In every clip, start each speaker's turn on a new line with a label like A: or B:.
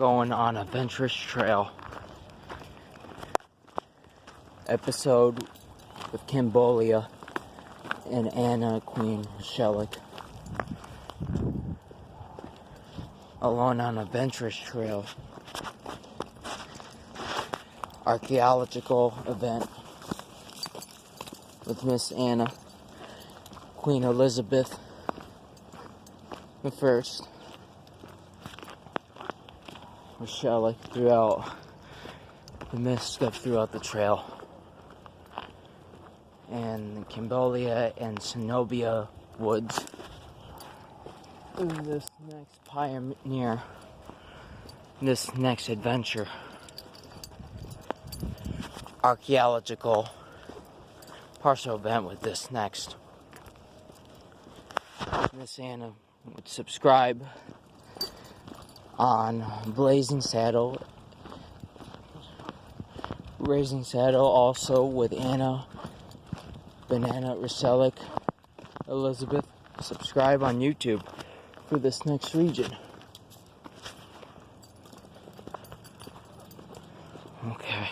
A: going on a adventurous trail. Episode with Cambodia and Anna Queen Shellick. Alone on a adventurous trail. Archaeological event with Miss Anna, Queen Elizabeth the First, Shellick throughout the mist of throughout the trail, and Cambodia and Cenobia Woods. This next pioneer, this next adventure, archaeological partial event with this next. Miss Anna would subscribe on Raising Saddle also with Anna Banana Rosellick Elizabeth. Subscribe on YouTube for this next region. Okay.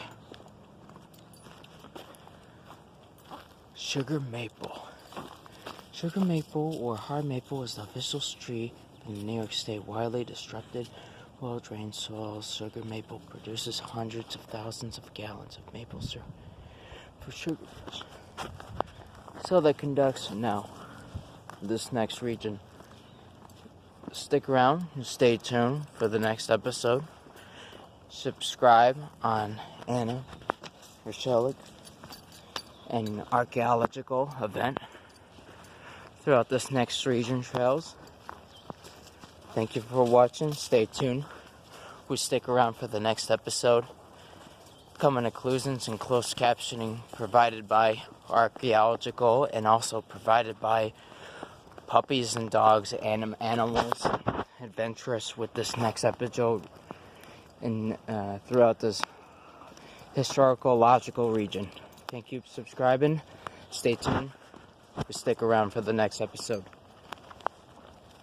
A: Sugar maple. Sugar maple or hard maple is the official tree in New York State. Widely distributed, well-drained soils. Sugar maple produces hundreds of thousands of gallons of maple syrup for sugar. So that conducts now this next region. Stick around and stay tuned for the next episode. Subscribe on Anna Rosellick and archaeological event throughout this next region trails. Thank you for watching. Stay tuned. We stick around for the next episode. Coming occlusions and closed captioning provided by Archaeological and also provided by Puppies and Dogs and Animals Adventurous with this next episode and throughout this historical region. Thank you for subscribing. Stay tuned. We stick around for the next episode.